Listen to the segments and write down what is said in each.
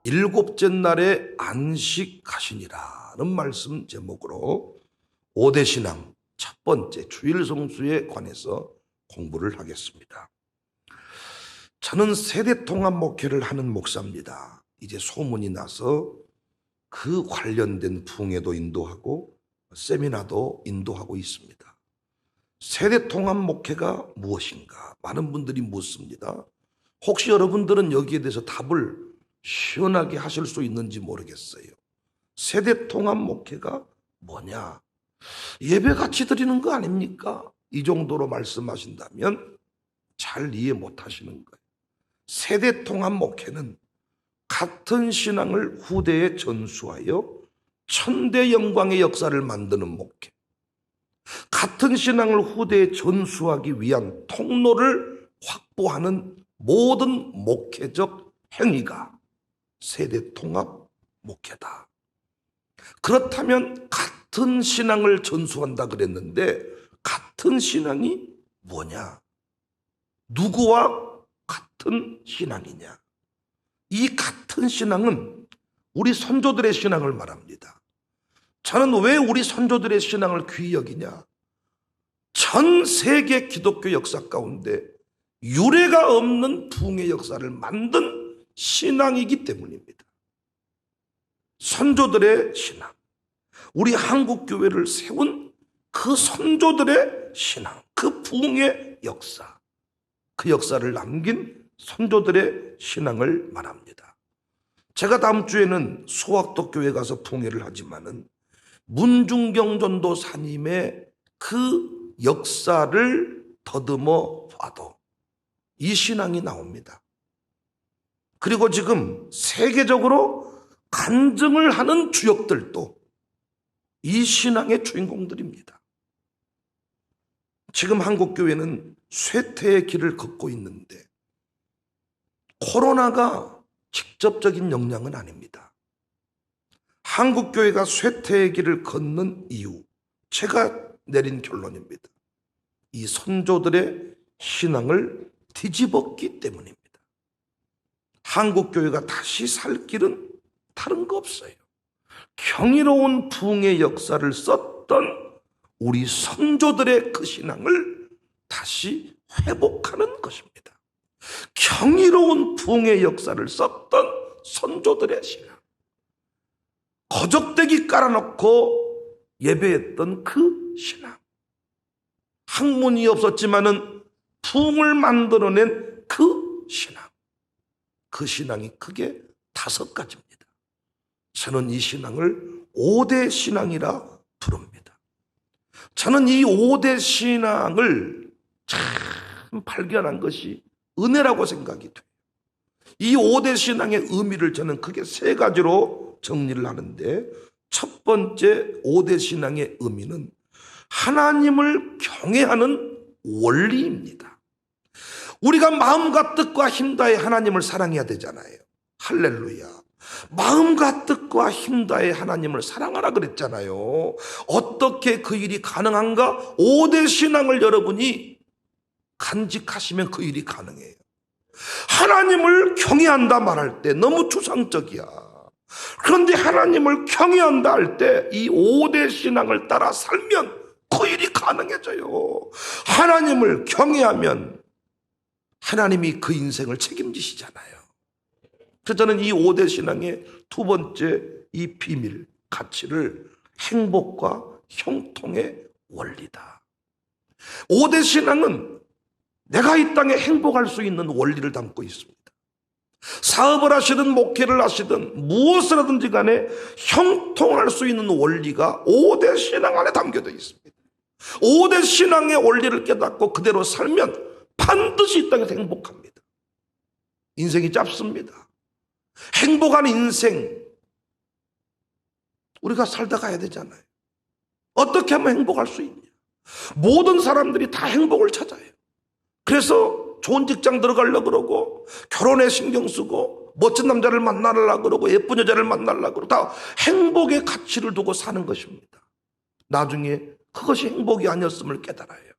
일곱째 날에 안식하시니라는 말씀 제목으로 5대 신앙 첫 번째 주일 성수에 관해서 공부를 하겠습니다. 저는 세대 통합 목회를 하는 목사입니다. 이제 소문이 나서 그 관련된 부흥회도 인도하고 세미나도 인도하고 있습니다. 세대 통합 목회가 무엇인가? 많은 분들이 묻습니다. 혹시 여러분들은 여기에 대해서 답을 시원하게 하실 수 있는지 모르겠어요. 세대 통합 목회가 뭐냐? 예배 같이 드리는 거 아닙니까? 이 정도로 말씀하신다면 잘 이해 못 하시는 거예요. 세대 통합 목회는 같은 신앙을 후대에 전수하여 천대 영광의 역사를 만드는 목회, 같은 신앙을 후대에 전수하기 위한 통로를 확보하는 모든 목회적 행위가 세대 통합 목회다. 그렇다면 같은 신앙을 전수한다 그랬는데 같은 신앙이 뭐냐? 누구와 같은 신앙이냐? 이 같은 신앙은 우리 선조들의 신앙을 말합니다. 저는 왜 우리 선조들의 신앙을 귀히 여기냐? 전 세계 기독교 역사 가운데 유례가 없는 부흥의 역사를 만든 신앙이기 때문입니다. 선조들의 신앙, 우리 한국교회를 세운 그 선조들의 신앙, 그 부흥의 역사, 그 역사를 남긴 선조들의 신앙을 말합니다. 제가 다음 주에는 소학도 교회 가서 부흥회를 하지만은 문중경 전도사님의 그 역사를 더듬어 봐도 이 신앙이 나옵니다. 그리고 지금 세계적으로 간증을 하는 주역들도 이 신앙의 주인공들입니다. 지금 한국교회는 쇠퇴의 길을 걷고 있는데 코로나가 직접적인 영향은 아닙니다. 한국교회가 쇠퇴의 길을 걷는 이유, 제가 내린 결론입니다. 이 선조들의 신앙을 뒤집었기 때문입니다. 한국교회가 다시 살 길은 다른 거 없어요. 경이로운 부흥의 역사를 썼던 우리 선조들의 그 신앙을 다시 회복하는 것입니다. 경이로운 부흥의 역사를 썼던 선조들의 신앙, 거적대기 깔아놓고 예배했던 그 신앙, 학문이 없었지만은 부흥을 만들어낸 그 신앙, 그 신앙이 크게 5가지입니다. 저는 이 신앙을 5대 신앙이라 부릅니다. 저는 이 5대 신앙을 참 발견한 것이 은혜라고 생각이 돼요. 이 5대 신앙의 의미를 저는 크게 3가지로 정리를 하는데, 첫 번째 5대 신앙의 의미는 하나님을 경외하는 원리입니다. 우리가 마음과 뜻과 힘 다해 하나님을 사랑해야 되잖아요. 할렐루야. 마음과 뜻과 힘 다해 하나님을 사랑하라 그랬잖아요. 어떻게 그 일이 가능한가? 5대 신앙을 여러분이 간직하시면 그 일이 가능해요. 하나님을 경외한다 말할 때 너무 추상적이야. 그런데 하나님을 경외한다 할 때 이 5대 신앙을 따라 살면 그 일이 가능해져요. 하나님을 경외하면 하나님이 그 인생을 책임지시잖아요. 그래서 저는 이 5대 신앙의 2번째 이 비밀, 가치를 행복과 형통의 원리다. 5대 신앙은 내가 이 땅에 행복할 수 있는 원리를 담고 있습니다. 사업을 하시든 목회를 하시든 무엇을 하든지 간에 형통할 수 있는 원리가 5대 신앙 안에 담겨져 있습니다. 5대 신앙의 원리를 깨닫고 그대로 살면 반드시 이 땅에서 행복합니다. 인생이 짧습니다. 행복한 인생 우리가 살다 가야 되잖아요. 어떻게 하면 행복할 수 있냐? 모든 사람들이 다 행복을 찾아요. 그래서 좋은 직장 들어가려고 그러고 결혼에 신경 쓰고 멋진 남자를 만나려고 그러고 예쁜 여자를 만나려고 그러고 다 행복의 가치를 두고 사는 것입니다. 나중에 그것이 행복이 아니었음을 깨달아요.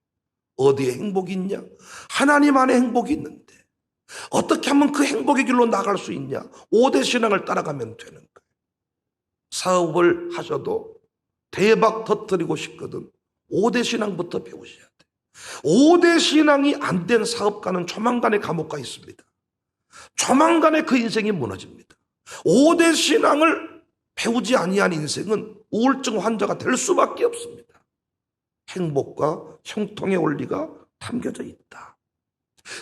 어디에 행복이 있냐? 하나님 안에 행복이 있는데 어떻게 하면 그 행복의 길로 나갈 수 있냐? 5대 신앙을 따라가면 되는 거예요. 사업을 하셔도 대박 터뜨리고 싶거든 5대 신앙부터 배우셔야 돼. 5대 신앙이 안 된 사업가는 조만간에 감옥 가 있습니다. 조만간에 그 인생이 무너집니다. 5대 신앙을 배우지 아니한 인생은 우울증 환자가 될 수밖에 없습니다. 행복과 형통의 원리가 담겨져 있다.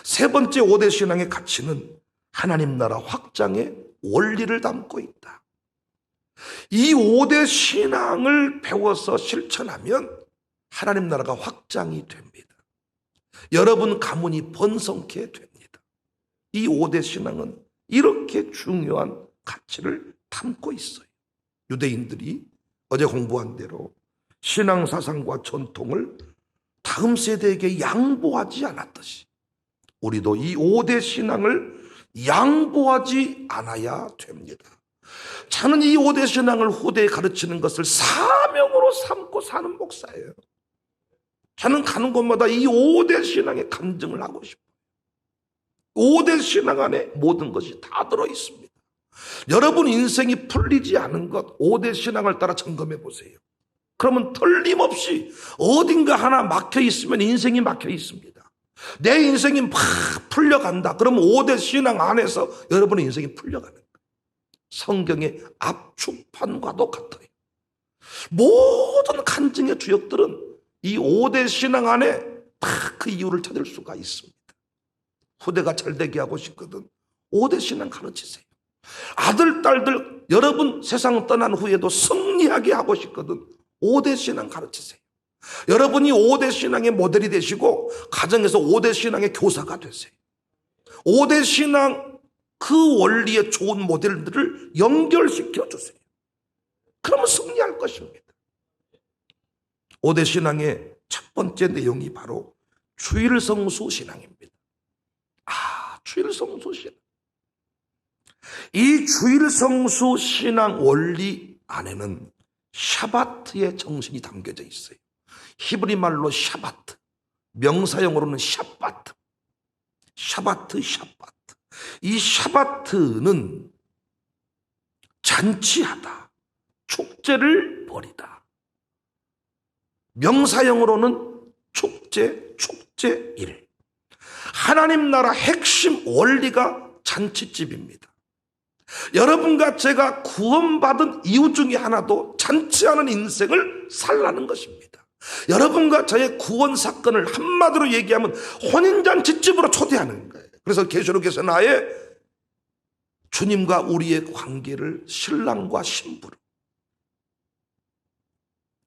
세 번째 5대 신앙의 가치는 하나님 나라 확장의 원리를 담고 있다. 이 5대 신앙을 배워서 실천하면 하나님 나라가 확장이 됩니다. 여러분 가문이 번성케 됩니다. 이 5대 신앙은 이렇게 중요한 가치를 담고 있어요. 유대인들이 어제 공부한 대로 신앙 사상과 전통을 다음 세대에게 양보하지 않았듯이 우리도 이 5대 신앙을 양보하지 않아야 됩니다. 저는 이 5대 신앙을 후대에 가르치는 것을 사명으로 삼고 사는 목사예요. 저는 가는 곳마다 이 5대 신앙의 간증을 하고 싶어요. 5대 신앙 안에 모든 것이 다 들어있습니다. 여러분 인생이 풀리지 않은 것 5대 신앙을 따라 점검해 보세요. 그러면 틀림없이 어딘가 하나 막혀 있으면 인생이 막혀 있습니다. 내 인생이 막 풀려간다. 그러면 5대 신앙 안에서 여러분의 인생이 풀려가는 거예요. 성경의 압축판과도 같아요. 모든 간증의 주역들은 이 5대 신앙 안에 다 그 이유를 찾을 수가 있습니다. 후대가 잘되게 하고 싶거든 5대 신앙 가르치세요. 아들, 딸들 여러분 세상 떠난 후에도 승리하게 하고 싶거든 5대 신앙 가르치세요. 여러분이 5대 신앙의 모델이 되시고 가정에서 5대 신앙의 교사가 되세요. 5대 신앙 그 원리의 좋은 모델들을 연결시켜 주세요. 그러면 승리할 것입니다. 5대 신앙의 첫 번째 내용이 바로 주일성수 신앙입니다. 주일성수 신앙. 이 주일성수 신앙 원리 안에는 샤바트의 정신이 담겨져 있어요. 히브리 말로 샤바트, 명사형으로는 샤바트. 샤바트. 이 샤바트는 잔치하다, 축제를 벌이다. 명사형으로는 축제일. 하나님 나라 핵심 원리가 잔치집입니다. 여러분과 제가 구원받은 이유 중에 하나도 잔치하는 인생을 살라는 것입니다. 여러분과 저의 구원 사건을 한마디로 얘기하면 혼인잔치집으로 초대하는 거예요. 그래서 계시록에서는 아예 주님과 우리의 관계를 신랑과 신부로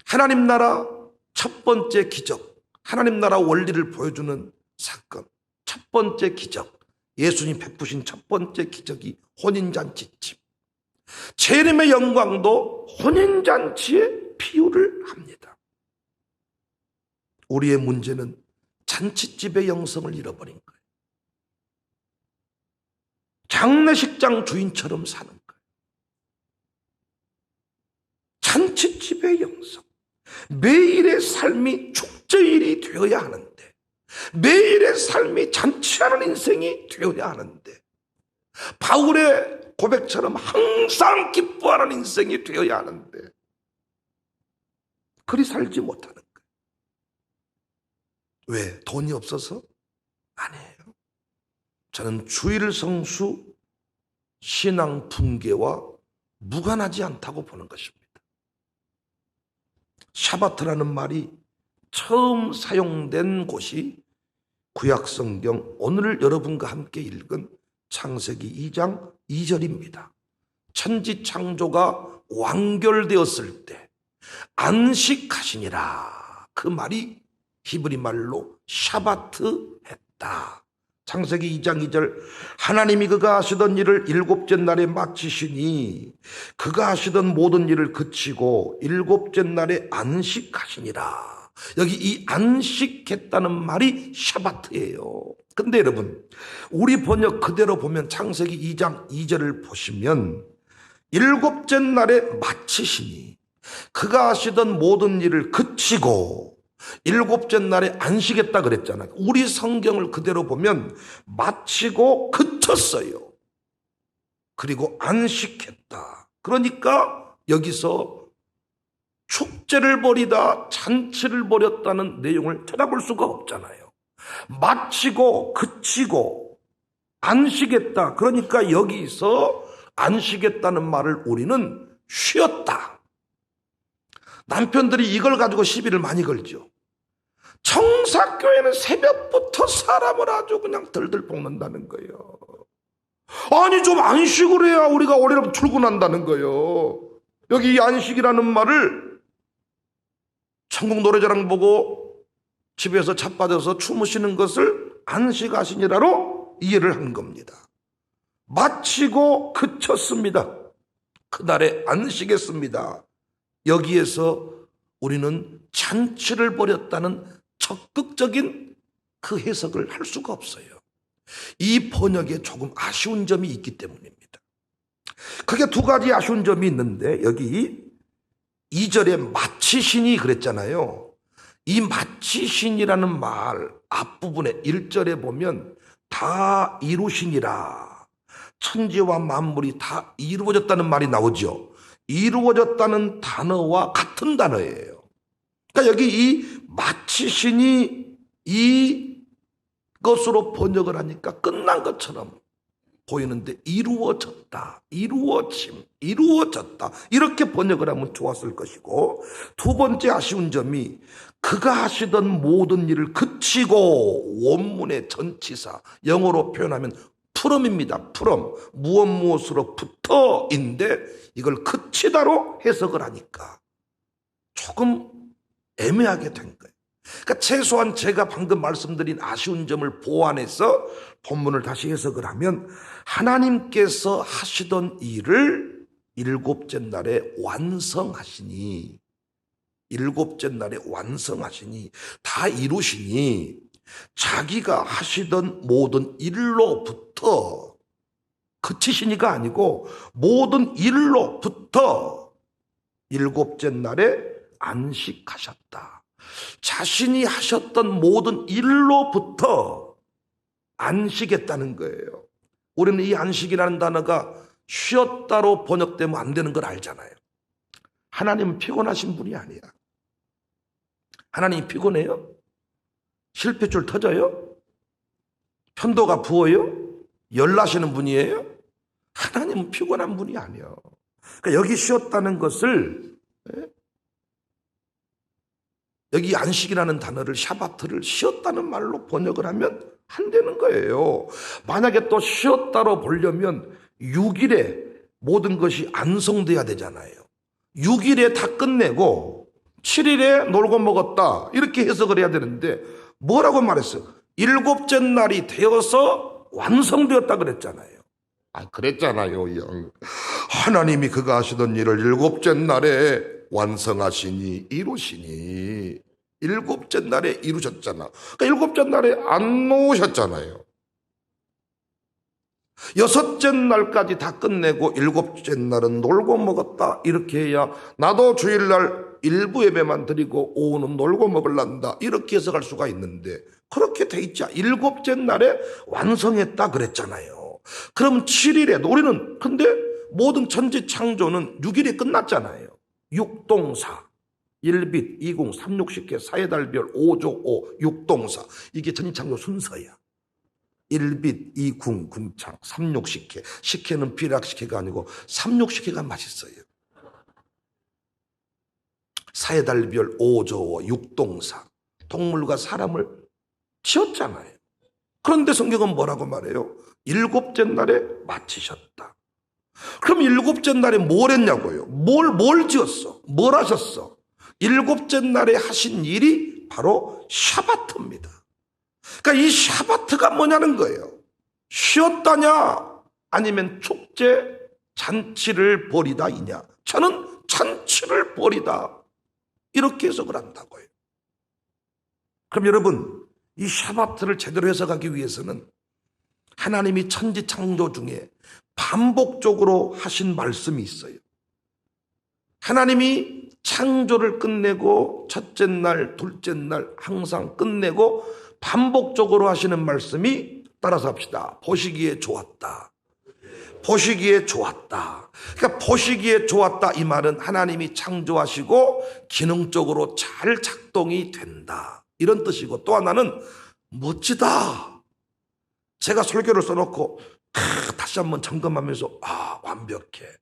하나님 나라 첫 번째 기적, 하나님 나라 원리를 보여주는 사건, 첫 번째 기적, 예수님 베푸신 첫 번째 기적이 혼인잔치집. 재림의 영광도 혼인잔치에 비유를 합니다. 우리의 문제는 잔치집의 영성을 잃어버린 거예요. 장례식장 주인처럼 사는 거예요. 잔치집의 영성. 매일의 삶이 축제일이 되어야 하는데, 매일의 삶이 잔치하는 인생이 되어야 하는데, 바울의 고백처럼 항상 기뻐하는 인생이 되어야 하는데 그리 살지 못하는 거예요. 왜? 돈이 없어서? 아니에요. 저는 주일성수 신앙 붕괴와 무관하지 않다고 보는 것입니다. 샤바트라는 말이 처음 사용된 곳이 구약성경 오늘 여러분과 함께 읽은 창세기 2장 2절입니다. 천지창조가 완결되었을 때 안식하시니라. 그 말이 히브리 말로 샤바트 했다. 창세기 2장 2절 하나님이 그가 하시던 일을 일곱째 날에 마치시니 그가 하시던 모든 일을 그치고 일곱째 날에 안식하시니라. 여기 이 안식했다는 말이 샤바트예요. 근데 여러분 우리 번역 그대로 보면 창세기 2장 2절을 보시면 일곱째 날에 마치시니 그가 하시던 모든 일을 그치고 일곱째 날에 안식했다 그랬잖아요. 우리 성경을 그대로 보면 마치고 그쳤어요. 그리고 안식했다. 그러니까 여기서 축제를 벌이다, 잔치를 벌였다는 내용을 찾아볼 수가 없잖아요. 마치고 그치고 안식했다. 그러니까 여기서 안식했다는 말을 우리는 쉬었다. 남편들이 이걸 가지고 시비를 많이 걸죠. 청사교회는 새벽부터 사람을 아주 그냥 들들 볶는다는 거예요. 아니 좀 안식을 해야 우리가 월요일 출근한다는 거예요. 여기 이 안식이라는 말을 천국 노래자랑 보고 집에서 자빠져서 주무시는 것을 안식하시니라로 이해를 한 겁니다. 마치고 그쳤습니다. 그날에 안식했습니다. 여기에서 우리는 잔치를 벌였다는 적극적인 그 해석을 할 수가 없어요. 이 번역에 조금 아쉬운 점이 있기 때문입니다. 크게 두 가지 아쉬운 점이 있는데 여기 2절에 마치시니 그랬잖아요. 이 마치시니라는 말 앞부분에 1절에 보면 다 이루시니라. 천지와 만물이 다 이루어졌다는 말이 나오죠. 이루어졌다는 단어와 같은 단어예요. 그러니까 여기 이 마치시니 이것으로 번역을 하니까 끝난 것처럼 보이는데 이루어졌다, 이루어짐, 이루어졌다 이렇게 번역을 하면 좋았을 것이고, 두 번째 아쉬운 점이 그가 하시던 모든 일을 그치고, 원문의 전치사 영어로 표현하면 프롬입니다. 프롬, 무엇으로부터인데 이걸 그치다로 해석을 하니까 조금 애매하게 된 거예요. 그러니까 최소한 제가 방금 말씀드린 아쉬운 점을 보완해서 본문을 다시 해석을 하면 하나님께서 하시던 일을 일곱째 날에 완성하시니, 일곱째 날에 완성하시니, 다 이루시니 자기가 하시던 모든 일로부터, 그치시니가 아니고 모든 일로부터 일곱째 날에 안식하셨다. 자신이 하셨던 모든 일로부터 안식했다는 거예요. 우리는 이 안식이라는 단어가 쉬었다로 번역되면 안 되는 걸 알잖아요. 하나님은 피곤하신 분이 아니야. 하나님이 피곤해요? 실핏줄 터져요? 편도가 부어요? 열나시는 분이에요? 하나님은 피곤한 분이 아니에요. 그러니까 여기 쉬었다는 것을, 여기 안식이라는 단어를, 샤바트를 쉬었다는 말로 번역을 하면 안 되는 거예요. 만약에 또 쉬었다로 보려면 6일에 모든 것이 안성돼야 되잖아요. 6일에 다 끝내고 7일에 놀고 먹었다 이렇게 해석을 해야 되는데 뭐라고 말했어요? 일곱째 날이 되어서 완성되었다 그랬잖아요. 그랬잖아요. 하나님이 그가 하시던 일을 일곱째 날에 완성하시니, 이루시니, 일곱째 날에 이루셨잖아. 그러니까 일곱째 날에 안 놓으셨잖아요. 여섯째 날까지 다 끝내고 일곱째 날은 놀고 먹었다 이렇게 해야 나도 주일날 일부 예배만 드리고 오후는 놀고 먹을란다 이렇게 해석할 수가 있는데 그렇게 돼 있지. 일곱째 날에 완성했다 그랬잖아요. 그럼 7일에 우리는 근데 모든 천지 창조는 6일에 끝났잖아요. 6동사 1빛 2공 360개 사해달별 5조 5 6동사 이게 천지 창조 순서야. 1빛 2궁 궁창 360회 식혜는 비락식혜가 아니고 360회가 맛있어요. 사해달별 5조 6동사 동물과 사람을 지었잖아요. 그런데 성경은 뭐라고 말해요? 일곱째 날에 마치셨다. 그럼 일곱째 날에 뭘 했냐고요? 뭘 지었어? 뭘 하셨어? 일곱째 날에 하신 일이 바로 샤바트입니다. 그러니까 이 샤바트가 뭐냐는 거예요. 쉬었다냐 아니면 축제 잔치를 벌이다이냐. 저는 잔치를 벌이다 이렇게 해석을 한다고요. 그럼 여러분 이 샤바트를 제대로 해석하기 위해서는 하나님이 천지 창조 중에 반복적으로 하신 말씀이 있어요. 하나님이 창조를 끝내고 첫째 날, 둘째 날 항상 끝내고 반복적으로 하시는 말씀이, 따라서 합시다. 보시기에 좋았다. 보시기에 좋았다. 그러니까 보시기에 좋았다, 이 말은 하나님이 창조하시고 기능적으로 잘 작동이 된다, 이런 뜻이고, 또 하나는 멋지다. 제가 설교를 써놓고 다시 한번 점검하면서 완벽해.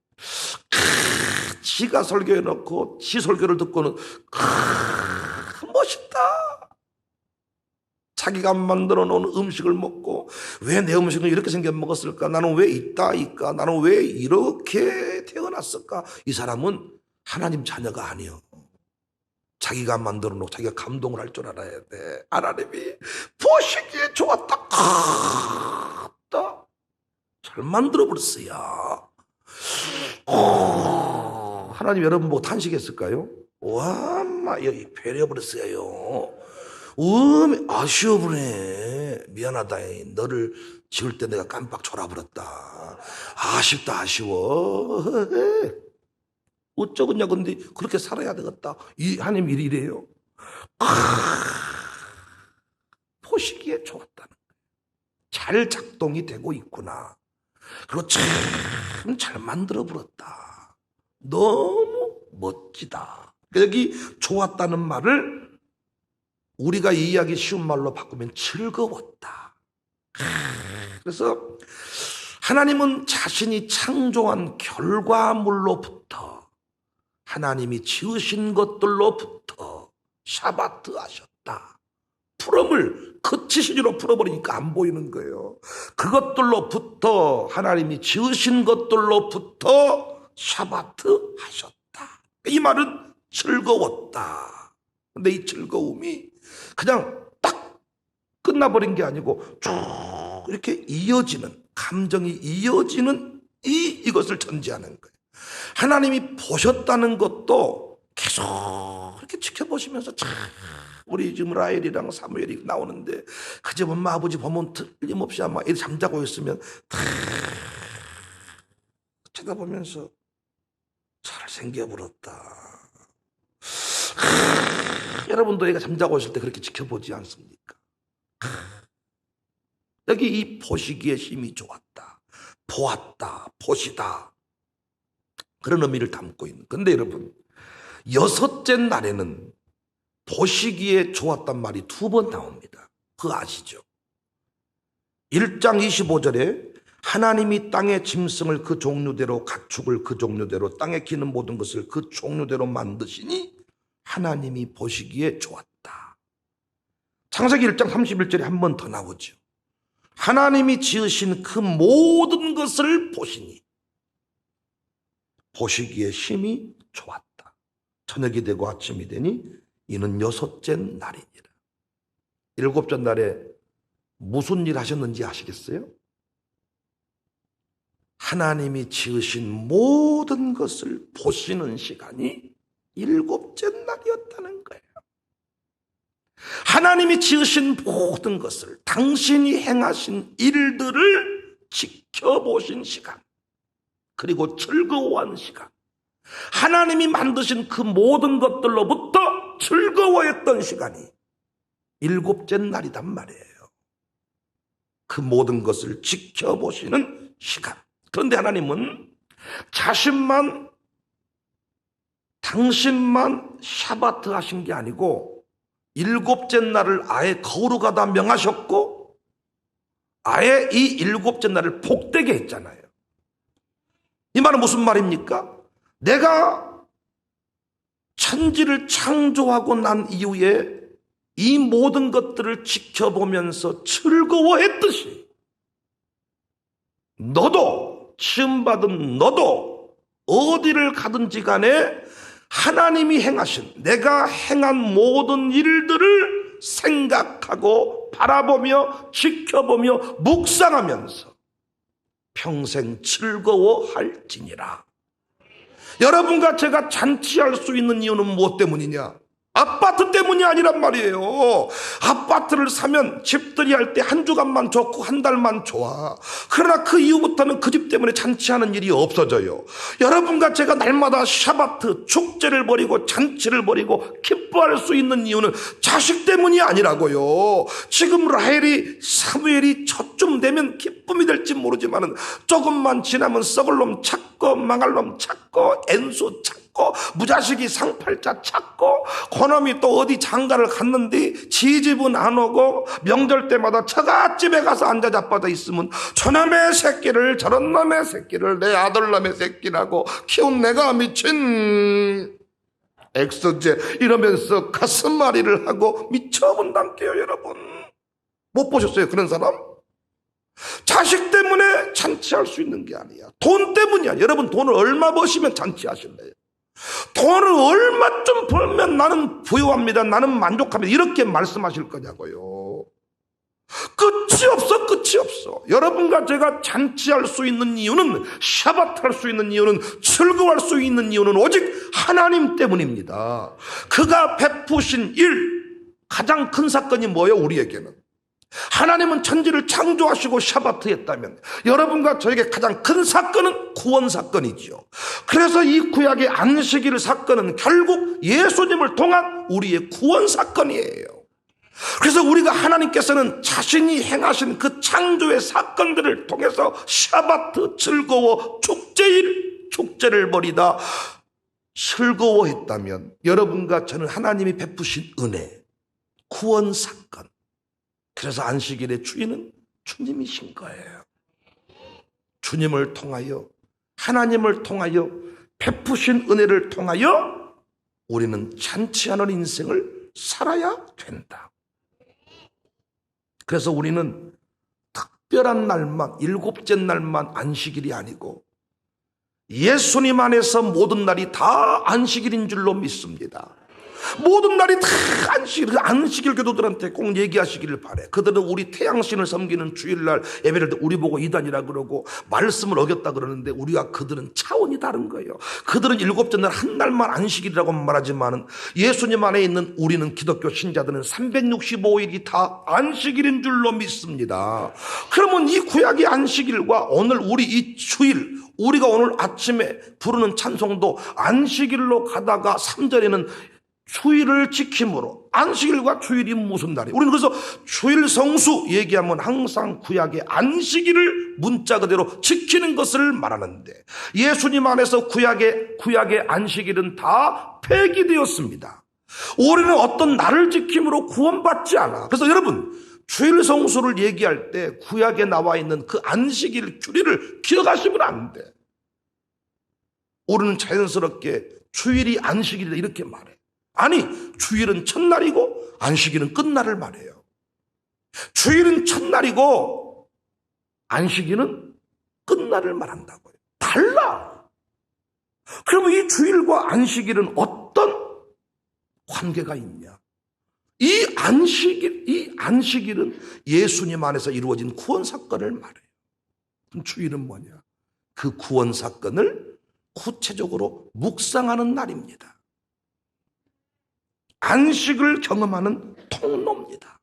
지가 설교해놓고 지 설교를 듣고는 멋있다. 자기가 만들어 놓은 음식을 먹고, 왜 내 음식은 이렇게 생겨 먹었을까? 나는 왜 이따일까? 나는 왜 이렇게 태어났을까? 이 사람은 하나님 자녀가 아니요. 자기가 만들어 놓고 자기가 감동을 할 줄 알아야 돼. 하나님이 보시기에 좋았다. 잘 만들어 버렸어요. 하나님 여러분 보고 탄식했을까요? 와, 여기 배려버렸어요. 아쉬워보네. 미안하다. 너를 지을 때 내가 깜빡 졸아버렸다. 아쉽다, 아쉬워. 어쩌겠냐, 근데 그렇게 살아야 되겠다. 하나님 일이 이래요. 보시기에 좋았다는 거예요. 잘 작동이 되고 있구나. 그리고 참 잘 만들어버렸다. 너무 멋지다. 여기 좋았다는 말을 우리가 이해하기 쉬운 말로 바꾸면 즐거웠다. 그래서 하나님은 자신이 창조한 결과물로부터, 하나님이 지으신 것들로부터 샤바트 하셨다. 풀음을 거치시기로 풀어버리니까 안 보이는 거예요. 그것들로부터, 하나님이 지으신 것들로부터 샤바트 하셨다. 이 말은 즐거웠다. 근데 이 즐거움이 그냥 딱 끝나버린 게 아니고 쭉 이렇게 이어지는, 감정이 이어지는 이것을 전제하는 거예요. 하나님이 보셨다는 것도 계속 이렇게 지켜보시면서, 참 우리 지금 라헬이랑 사무엘이 나오는데, 그 집 엄마 아버지 보면 틀림없이 아마 애들 잠자고 있으면 다 쳐다보면서 잘생겨버렸다. 여러분도 애가 잠자고 있을 때 그렇게 지켜보지 않습니까? 여기 이 보시기에 힘이 좋았다, 보았다, 보시다, 그런 의미를 담고 있는. 근데 여러분, 여섯째 날에는 보시기에 좋았단 말이 2번 나옵니다. 그거 아시죠? 1장 25절에 하나님이 땅의 짐승을 그 종류대로, 가축을 그 종류대로, 땅에 기는 모든 것을 그 종류대로 만드시니 하나님이 보시기에 좋았다. 창세기 1장 31절에 한 번 더 나오죠. 하나님이 지으신 그 모든 것을 보시니 보시기에 심히 좋았다. 저녁이 되고 아침이 되니 이는 6째 날이니라. 7째 날에 무슨 일 하셨는지 아시겠어요? 하나님이 지으신 모든 것을 보시는 시간이 7째 날이었다는 거예요. 하나님이 지으신 모든 것을, 당신이 행하신 일들을 지켜보신 시간, 그리고 즐거워하는 시간, 하나님이 만드신 그 모든 것들로부터 즐거워했던 시간이 7째 날이단 말이에요. 그 모든 것을 지켜보시는 시간. 그런데 하나님은 자신만, 당신만 샤바트 하신 게 아니고 7째 날을 아예 거룩하다 명하셨고, 아예 이 7째 날을 복되게 했잖아요. 이 말은 무슨 말입니까? 내가 천지를 창조하고 난 이후에 이 모든 것들을 지켜보면서 즐거워했듯이, 너도, 시험받은 너도 어디를 가든지 간에 하나님이 행하신, 내가 행한 모든 일들을 생각하고 바라보며 지켜보며 묵상하면서 평생 즐거워할지니라. 여러분과 제가 잔치할 수 있는 이유는 무엇 때문이냐? 아파트 때문이 아니란 말이에요. 아파트를 사면 집들이 할 때 한 주간만 좋고 한 달만 좋아. 그러나 그 이후부터는 그 집 때문에 잔치하는 일이 없어져요. 여러분과 제가 날마다 샤바트, 축제를 벌이고 잔치를 벌이고 기뻐할 수 있는 이유는 자식 때문이 아니라고요. 지금 라헬이 사무엘이 저쯤 되면 기쁨이 될지 모르지만 조금만 지나면 썩을 놈 찾고 망할 놈 찾고 엔수 찾고 무자식이 상팔자 찾고 그놈이 또 어디 장가를 갔는데 지집은 안 오고 명절 때마다 처갓집에 가서 앉아 자빠져 있으면 저놈의 새끼를 저런 놈의 새끼를 내 아들놈의 새끼라고 키운 내가 미친 엑스제 이러면서 가슴앓이를 하고 미쳐본단께요. 여러분 못 보셨어요 그런 사람? 자식 때문에 잔치할 수 있는 게 아니야. 돈 때문이 아니야. 여러분 돈을 얼마 버시면 잔치하실래요? 돈을 얼마쯤 벌면 나는 부유합니다, 나는 만족합니다, 이렇게 말씀하실 거냐고요. 끝이 없어. 끝이 없어. 여러분과 제가 잔치할 수 있는 이유는, 샤바트 할 수 있는 이유는, 즐거워할 수 있는 이유는 오직 하나님 때문입니다. 그가 베푸신 일, 가장 큰 사건이 뭐예요? 우리에게는 하나님은 천지를 창조하시고 샤바트 했다면 여러분과 저에게 가장 큰 사건은 구원 사건이지요. 그래서 이 구약의 안식일 사건은 결국 예수님을 통한 우리의 구원 사건이에요. 그래서 우리가 하나님께서는 자신이 행하신 그 창조의 사건들을 통해서 샤바트, 즐거워, 축제일, 축제를 벌이다 즐거워했다면 여러분과 저는 하나님이 베푸신 은혜, 구원 사건, 그래서 안식일의 주인은 주님이신 거예요. 주님을 통하여, 하나님을 통하여, 베푸신 은혜를 통하여 우리는 잔치하는 인생을 살아야 된다. 그래서 우리는 특별한 날만, 일곱째 날만 안식일이 아니고 예수님 안에서 모든 날이 다 안식일인 줄로 믿습니다. 모든 날이 다 안식일, 안식일 교도들한테 꼭 얘기하시기를 바래. 그들은 우리 태양신을 섬기는 주일날 예배를 때 우리 보고 이단이라 그러고 말씀을 어겼다 그러는데 우리와 그들은 차원이 다른 거예요. 그들은 일곱째 날 한 날만 안식일이라고 말하지만 예수님 안에 있는 우리는 기독교 신자들은 365일이 다 안식일인 줄로 믿습니다. 그러면 이 구약의 안식일과 오늘 우리 이 주일, 우리가 오늘 아침에 부르는 찬송도 안식일로 가다가 3절에는 주일을 지킴으로, 안식일과 주일이 무슨 날이에요? 우리는 그래서 주일 성수 얘기하면 항상 구약의 안식일을 문자 그대로 지키는 것을 말하는데 예수님 안에서 구약의 안식일은 다 폐기되었습니다. 우리는 어떤 날을 지킴으로 구원받지 않아. 그래서 여러분 주일 성수를 얘기할 때 구약에 나와 있는 그 안식일 규례를 기억하시면 안 돼. 우리는 자연스럽게 주일이 안식일이다 이렇게 말해. 아니, 주일은 첫날이고 안식일은 끝날을 말해요. 주일은 첫날이고 안식일은 끝날을 말한다고요. 달라. 그러면 이 주일과 안식일은 어떤 관계가 있냐? 이 안식일은 예수님 안에서 이루어진 구원 사건을 말해요. 그럼 주일은 뭐냐? 그 구원 사건을 구체적으로 묵상하는 날입니다. 안식을 경험하는 통로입니다.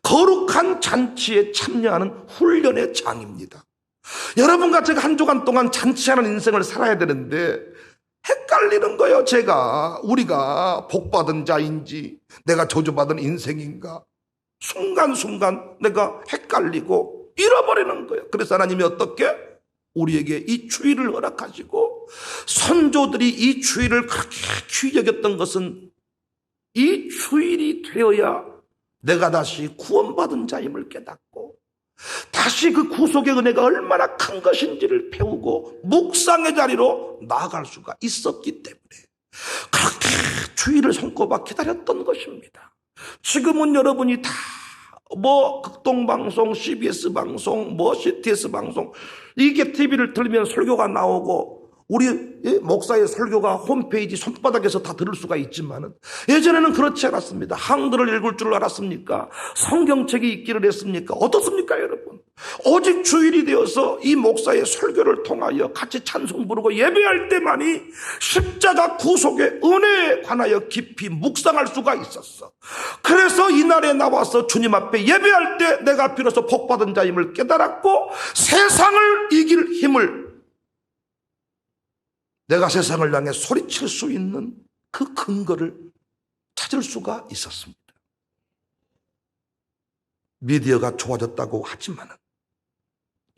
거룩한 잔치에 참여하는 훈련의 장입니다. 여러분과 제가 한 주간 동안 잔치하는 인생을 살아야 되는데 헷갈리는 거예요. 우리가 복받은 자인지 내가 저주받은 인생인가 순간순간 내가 헷갈리고 잃어버리는 거예요. 그래서 하나님이 어떻게? 우리에게 이 주일을 허락하시고 선조들이 이 주일을 그렇게 귀히 여겼던 것은 이 주일이 되어야 내가 다시 구원받은 자임을 깨닫고 다시 그 구속의 은혜가 얼마나 큰 것인지를 배우고 묵상의 자리로 나아갈 수가 있었기 때문에 그렇게 주일을 손꼽아 기다렸던 것입니다. 지금은 여러분이 다 극동방송, CBS 방송, CTS 방송 이게 TV를 틀면 설교가 나오고 우리 목사의 설교가 홈페이지 손바닥에서 다 들을 수가 있지만 예전에는 그렇지 않았습니다. 한글을 읽을 줄 알았습니까? 성경책이 있기를 했습니까? 어떻습니까 여러분? 오직 주일이 되어서 이 목사의 설교를 통하여 같이 찬송 부르고 예배할 때만이 십자가 구속의 은혜에 관하여 깊이 묵상할 수가 있었어. 그래서 이날에 나와서 주님 앞에 예배할 때 내가 비로소 복받은 자임을 깨달았고, 세상을 이길 힘을, 내가 세상을 향해 소리칠 수 있는 그 근거를 찾을 수가 있었습니다. 미디어가 좋아졌다고 하지만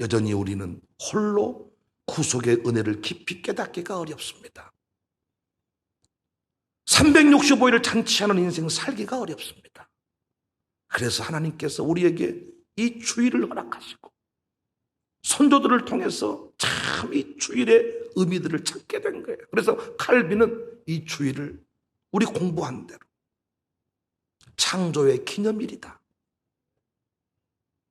여전히 우리는 홀로 구속의 은혜를 깊이 깨닫기가 어렵습니다. 365일 잔치하는 인생 살기가 어렵습니다. 그래서 하나님께서 우리에게 이 주일을 허락하시고 선조들을 통해서 참 이 주일의 의미들을 찾게 된 거예요. 그래서 칼빈은 이 주일을 우리 공부한 대로 창조의 기념일이다.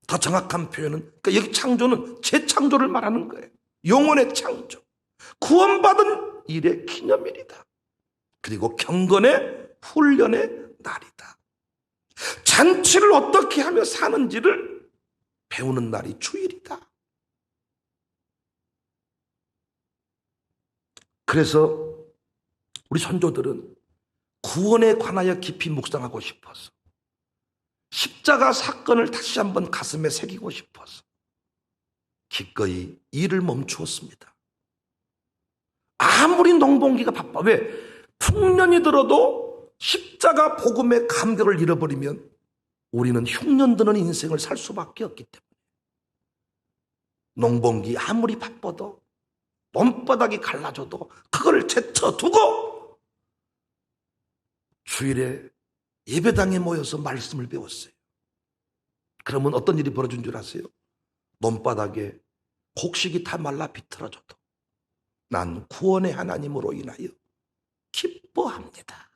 더 정확한 표현은, 그러니까 여기 창조는 재창조를 말하는 거예요. 영혼의 창조, 구원받은 일의 기념일이다. 그리고 경건의 훈련의 날이다. 잔치를 어떻게 하며 사는지를 배우는 날이 주일이다. 그래서 우리 선조들은 구원에 관하여 깊이 묵상하고 싶어서, 십자가 사건을 다시 한번 가슴에 새기고 싶어서 기꺼이 일을 멈추었습니다. 아무리 농번기가 바빠, 왜? 풍년이 들어도 십자가 복음의 감격을 잃어버리면 우리는 흉년 드는 인생을 살 수밖에 없기 때문에 농번기 아무리 바빠도 몸바닥이 갈라져도 그걸 제쳐두고 주일에 예배당에 모여서 말씀을 배웠어요. 그러면 어떤 일이 벌어진 줄 아세요? 논바닥에 곡식이 다 말라 비틀어져도 난 구원의 하나님으로 인하여 기뻐합니다.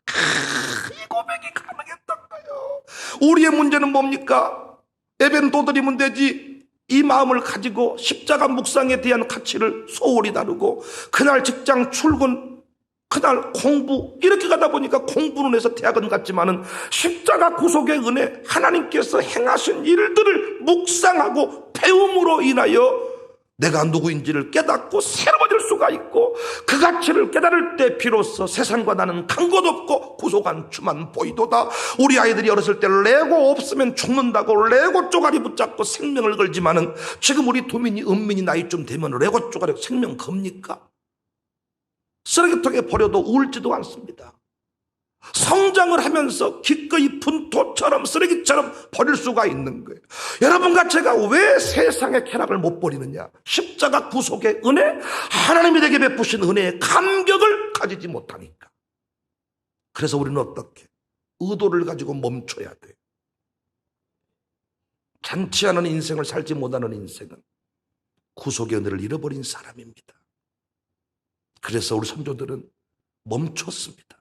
이 고백이 가능했던 거예요. 우리의 문제는 뭡니까? 예배는 도드리면 되지. 이 마음을 가지고 십자가 묵상에 대한 가치를 소홀히 다루고 그날 직장 출근, 그날 공부, 이렇게 가다 보니까 공부는 해서 대학은 갔지만은 십자가 구속의 은혜, 하나님께서 행하신 일들을 묵상하고 배움으로 인하여 내가 누구인지를 깨닫고 새로워질 수가 있고, 그 가치를 깨달을 때 비로소 세상과 나는 간 것 없고 구속한 주만 보이도다. 우리 아이들이 어렸을 때 레고 없으면 죽는다고 레고 쪼가리 붙잡고 생명을 걸지만은 지금 우리 도민이 은민이 나이쯤 되면 레고 쪼가리 생명 겁니까? 쓰레기통에 버려도 울지도 않습니다. 성장을 하면서 기꺼이 분토처럼 쓰레기처럼 버릴 수가 있는 거예요. 여러분과 제가 왜 세상의 쾌락을 못 버리느냐? 십자가 구속의 은혜, 하나님이 내게 베푸신 은혜의 감격을 가지지 못하니까. 그래서 우리는 어떻게? 의도를 가지고 멈춰야 돼요. 잔치하는 인생을 살지 못하는 인생은 구속의 은혜를 잃어버린 사람입니다. 그래서 우리 선조들은 멈췄습니다.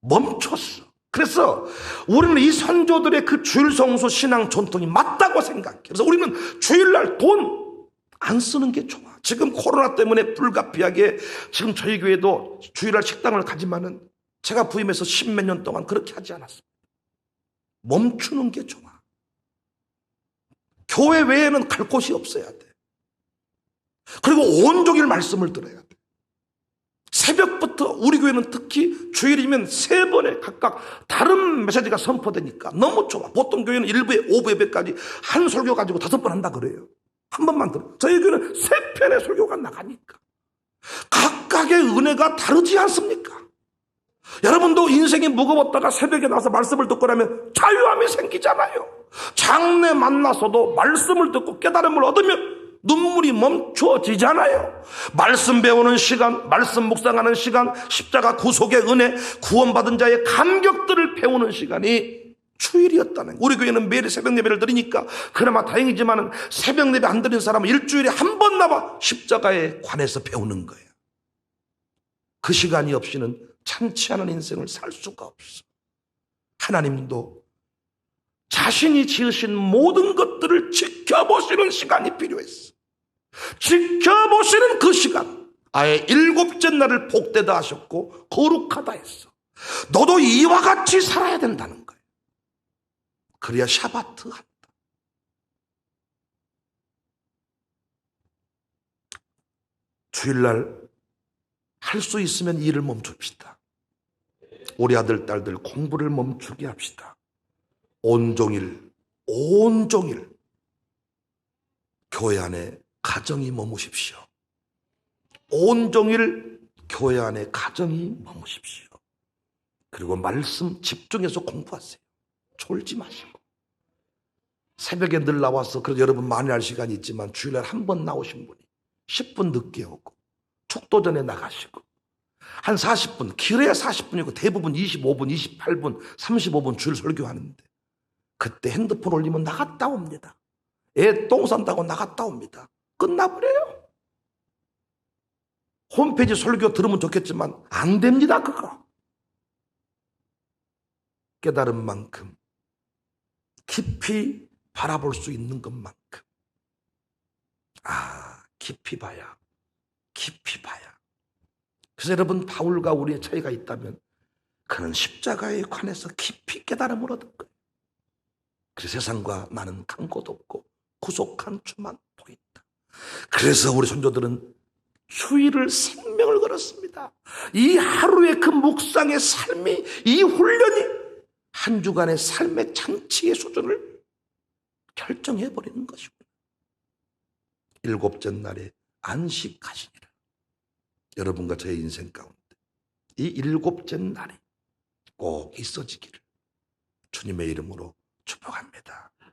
멈췄어. 그래서 우리는 이 선조들의 그 주일 성수 신앙 전통이 맞다고 생각해. 그래서 우리는 주일날 돈 안 쓰는 게 좋아. 지금 코로나 때문에 불가피하게 지금 저희 교회도 주일날 식당을 가지만은 제가 부임해서 10몇 년 동안 그렇게 하지 않았습니다. 멈추는 게 좋아. 교회 외에는 갈 곳이 없어야 돼. 그리고 온종일 말씀을 들어야 돼. 새벽부터 우리 교회는 특히 주일이면 3번에 각각 다른 메시지가 선포되니까 너무 좋아. 보통 교회는 1부에 5부 예배까지 한 설교 가지고 5번 한다 그래요. 한 번만 들어. 저희 교회는 3편의 설교가 나가니까. 각각의 은혜가 다르지 않습니까? 여러분도 인생이 무거웠다가 새벽에 나와서 말씀을 듣고 나면 자유함이 생기잖아요. 장래 만나서도 말씀을 듣고 깨달음을 얻으면 눈물이 멈춰지잖아요. 말씀 배우는 시간, 말씀 묵상하는 시간, 십자가 구속의 은혜, 구원받은 자의 감격들을 배우는 시간이 주일이었다는 거예요. 우리 교회는 매일 새벽 예배를 드리니까 그나마 다행이지만 새벽 예배 안 드리는 사람은 일주일에 한 번 나와 십자가에 관해서 배우는 거예요. 그 시간이 없이는 참치하는 인생을 살 수가 없어. 하나님도 자신이 지으신 모든 것들을 지켜보시는 시간이 필요했어. 지켜보시는 그 시간, 아예 7째 날을 복되다 하셨고 거룩하다 했어. 너도 이와 같이 살아야 된다는 거예요. 그래야 샤바트 한다. 주일날 할 수 있으면 일을 멈춥시다. 우리 아들, 딸들 공부를 멈추게 합시다. 온종일 교회 안에 가정이 머무십시오. 온종일 교회 안에 가정이 머무십시오. 그리고 말씀 집중해서 공부하세요. 졸지 마시고. 새벽에 늘 나와서, 그래도 여러분 많이 할 시간이 있지만 주일날 한 번 나오신 분이 10분 늦게 오고 축도 전에 나가시고 한 40분, 길어야 40분이고 대부분 25분, 28분, 35분 주일 설교하는데 그때 핸드폰 올리면 나갔다 옵니다. 애 똥 싼다고 나갔다 옵니다. 끝나버려요. 홈페이지 설교 들으면 좋겠지만 안 됩니다, 그거. 깨달은 만큼 깊이 바라볼 수 있는 것만큼 깊이 봐야. 그래서 여러분, 바울과 우리의 차이가 있다면 그는 십자가에 관해서 깊이 깨달음을 얻은 거예요. 그래서 세상과 나는 간 곳 없고 구속한 주만 보인다. 그래서 우리 선조들은 주일을 생명을 걸었습니다. 이 하루의 그 묵상의 삶이, 이 훈련이 한 주간의 삶의 장치의 수준을 결정해버리는 것입니다. 일곱째 날에 안식하시니라. 여러분과 저의 인생 가운데 이 일곱째 날이 꼭 있어지기를 주님의 이름으로 축복합니다.